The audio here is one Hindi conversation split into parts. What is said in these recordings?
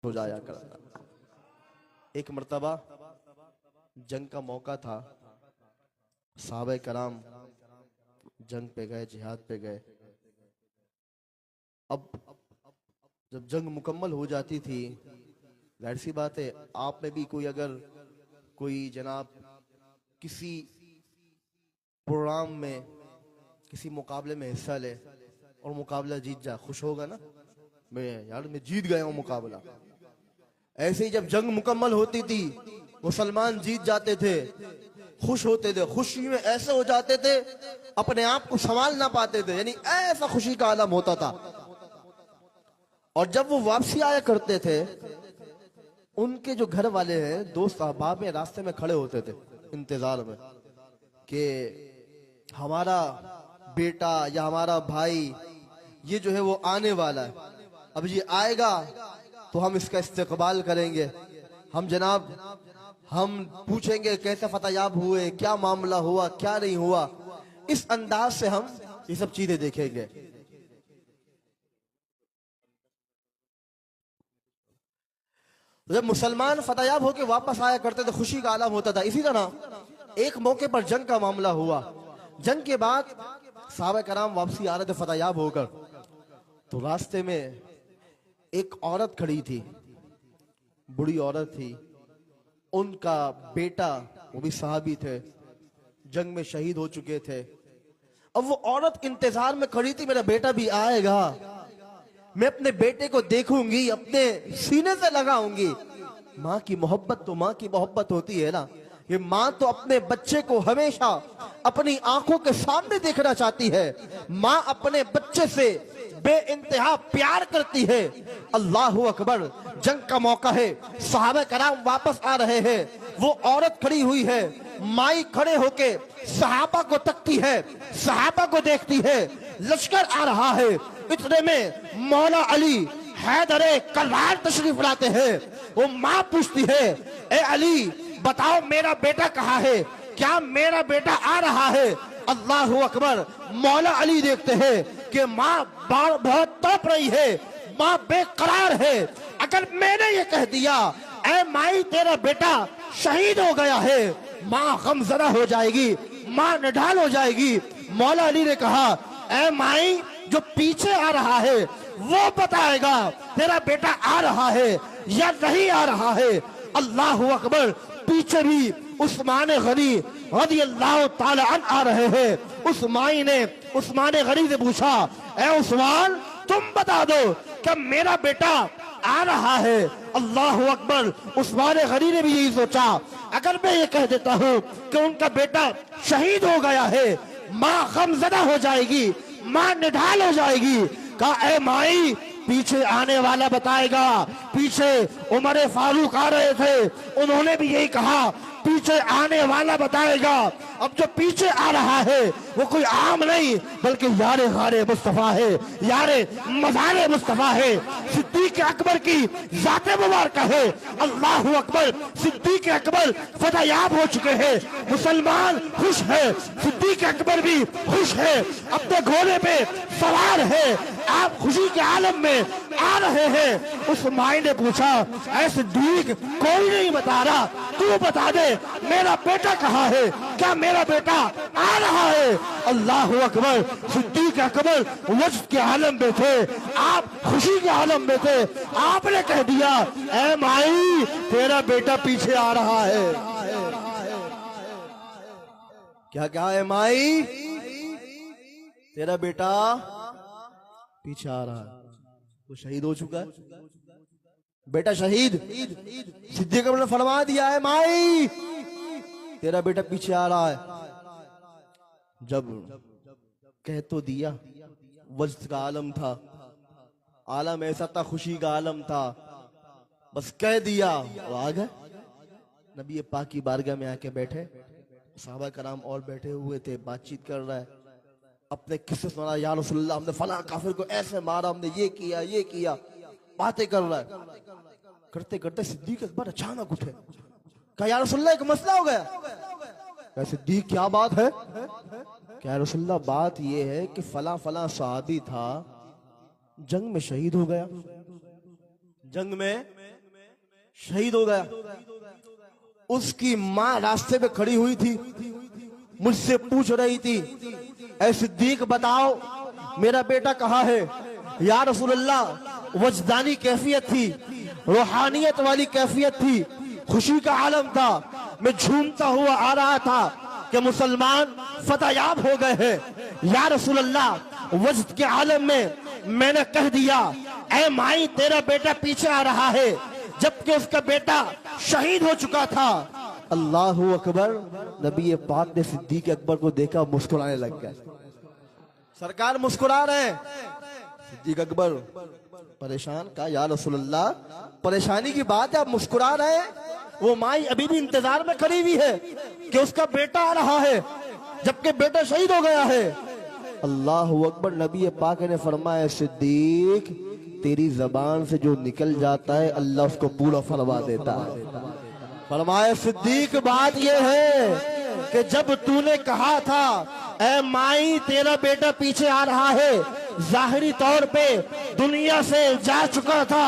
हो जाया करता। एक मर्तबा जंग का मौका था, सहाबा कराम जंग पे गए, जिहाद पे गए। अब जब जंग मुकम्मल हो जाती थी, जाहिर सी बात है आप में भी कोई अगर कोई जनाब किसी प्रोग्राम में, किसी मुकाबले में हिस्सा ले और मुकाबला जीत जाए, खुश होगा ना, मैं जीत गया हूं मुकाबला। ऐसे ही जब जंग मुकम्मल होती थी, मुसलमान जीत जाते थे, खुश होते थे, खुशी में ऐसे हो जाते थे अपने आप को संभाल ना पाते थे, यानी ऐसा खुशी का आलम होता था। और जब वो वापसी आया करते थे, उनके जो घर वाले हैं, दोस्त अहबाब में रास्ते में खड़े होते थे इंतजार में कि हमारा बेटा या हमारा भाई ये जो है वो आने वाला है, अब ये आएगा तो हम इसका इस्तकबाल करेंगे, हम जनाब हम पूछेंगे कैसे फतयाब हुए, क्या मामला हुआ, क्या नहीं हुआ, इस अंदाज से हम ये सब चीजें देखेंगे। जब मुसलमान फतयाब होकर वापस आया करते थे, खुशी का आलम होता था। इसी तरह एक मौके पर जंग का मामला हुआ। जंग के बाद सहाबा कराम वापसी आ रहे थे फतयाब होकर, तो रास्ते में एक औरत खड़ी थी, बूढ़ी औरत थी, उनका बेटा, वो भी सहाबी थे, जंग में शहीद हो चुके थे। अब वो औरत इंतजार में खड़ी थी, मेरा बेटा भी आएगा, मैं अपने बेटे को देखूंगी, अपने सीने से लगाऊंगी। माँ की मोहब्बत तो माँ की मोहब्बत होती है ना, ये माँ तो अपने बच्चे को हमेशा अपनी आंखों के सामने देखना चाहती है। माँ अपने बच्चे से बेइंतहा प्यार करती है। अल्लाहु अकबर, जंग का मौका है, सहाबा कराम वापस आ रहे हैं, वो औरत खड़ी हुई है, माई खड़े होके सहाबा को तकती है, सहाबा को देखती है, लश्कर आ रहा है। इतने में मौला अली हैदरे कल्लार तशरीफ लाते हैं। वो माँ पूछती है, ए अली बताओ मेरा बेटा कहाँ है, क्या मेरा बेटा आ रहा है? अल्लाहु अकबर, मौला अली देखते हैं कि माँ बहुत तड़प रही है, माँ बेकरार है। अगर मैंने ये कह दिया ए माई तेरा बेटा शहीद हो गया है, माँ गमजदा हो जाएगी, माँ निढाल हो जाएगी। मौला अली ने कहा, ए माई जो पीछे आ रहा है वो बताएगा तेरा बेटा आ रहा है या नहीं आ रहा है। अल्लाहु अकबर, पीछे भी उस्मान गनी रज़ियल्लाहु ताला अन्हु आ रहे हैं। उस माई ने उस्मान गनी से पूछा, ए उस्मान तुम बता दो क्या मेरा बेटा आ रहा है? अल्लाहु अकबर, उस्मान गनी ने भी यही सोचा, अगर मैं ये कह देता हूँ कि उनका बेटा शहीद हो गया है, माँ गमज़दा हो जाएगी, माँ निढाल हो जाएगी। कहा, ए माई पीछे आने वाला बताएगा। पीछे उमर फारूक आ रहे थे, उन्होंने भी यही कहा, पीछे आने वाला बताएगा। अब जो पीछे आ रहा है वो कोई आम नहीं बल्कि यारे गारे मुस्तफा है, यारे मज़ारे मुस्तफा है, सिद्दीक अकबर की जाते मुबारक है। अल्लाहु अकबर, सिद्दीक अकबर फतयाब हो चुके हैं, मुसलमान खुश है, सिद्दीक अकबर भी खुश है, अपने घोड़े पे सवार है, आप खुशी के आलम में आ रहे हैं। उस माई ने पूछा, ऐ सिद्दीक कोई नहीं बता रहा, तू बता दे मेरा बेटा कहाँ है, क्या मेरा बेटा आ रहा है? अल्लाहु अकबर, सिद्दीक अकबर वजद के आलम में थे, आप खुशी के आलम में थे, आपने कह दिया, ए माई तेरा बेटा पीछे आ रहा है। क्या कहा, ए माई तेरा बेटा पीछे आ रहा है, वो शहीद हो चुका है, बेटा शहीद। सिद्दीक अकबर ने फरमा दिया है, माई तेरा बेटा पीछे आ रहा है। जब कह तो दिया, वजद का आलम था, आलम ऐसा था, खुशी का आलम था, बस कह दिया और आ गए। नबी पाक की बारगाह में आके बैठे, सहाबा कराम और बैठे हुए थे, बातचीत कर रहा है, अपने किस्से सुना, या रसूलल्लाह हमने फला काफिर को ऐसे मारा, हमने ये किया, बातें कर रहा है। करते करते सिद्दीक अकबर अचानक उठे, कहा या रसूलल्लाह एक मसला हो गया। कहा सिद्दीक क्या बात है? क्या रसूलल्लाह बात ये है कि फला फला सहाबी था, जंग में शहीद हो गया, जंग में शहीद हो गया। उसकी मां रास्ते में खड़ी हुई थी, मुझसे पूछ रही थी, ऐ सिद्दीक बताओ मेरा बेटा कहाँ है। या रसूलल्लाह, वजदानी कैफियत थी, रूहानियत वाली कैफियत थी, खुशी का आलम था। मैं झूमता हुआ आ रहा था कि मुसलमान फतहयाब हो गए हैं। या रसूलल्लाह, वजद के आलम में मैंने कह दिया, ऐ माई तेरा बेटा पीछे आ रहा है, जबकि उसका बेटा शहीद हो चुका था। अल्लाहू अकबर। नबी पाक ने सिद्दीक अकबर को देखा, मुस्कुराने लग गए। सरकार मुस्कुरा रहे हैं। सिद्दीक अकबर परेशान, कहा या रसूलल्लाह, परेशानी की बात है, आप मुस्कुरा रहे हैं। वो माई अभी भी इंतजार में खड़ी हुई है कि उसका बेटा आ रहा है, जबकि बेटा शहीद हो गया है। अल्लाहू अकबर। नबी पाक ने फरमाया, सिद्दीक तेरी जबान से जो निकल जाता है अल्लाह उसको पूरा फरमा देता है। फरमाया, सिद्दीक बात यह है कि जब तूने कहा था ऐ माई तेरा बेटा पीछे आ रहा है, जाहिरी तौर पे दुनिया से जा चुका था,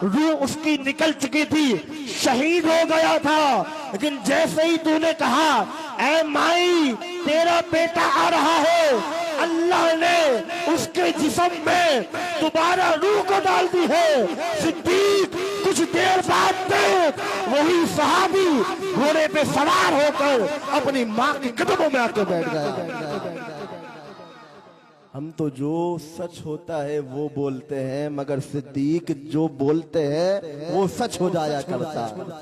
रूह उसकी निकल चुकी थी, शहीद हो गया था। लेकिन जैसे ही तूने कहा ऐ माई तेरा बेटा आ रहा है, अल्लाह ने उसके जिस्म में दोबारा रूह को डाल दी है। सिद्दीक कुछ देर बाद तक वही सहाबी घोड़े पे सवार होकर अपनी माँ के कदमों में आकर बैठ गया। हम तो जो सच होता है वो बोलते हैं, मगर सिद्दीक जो बोलते हैं वो सच हो जाया करता है।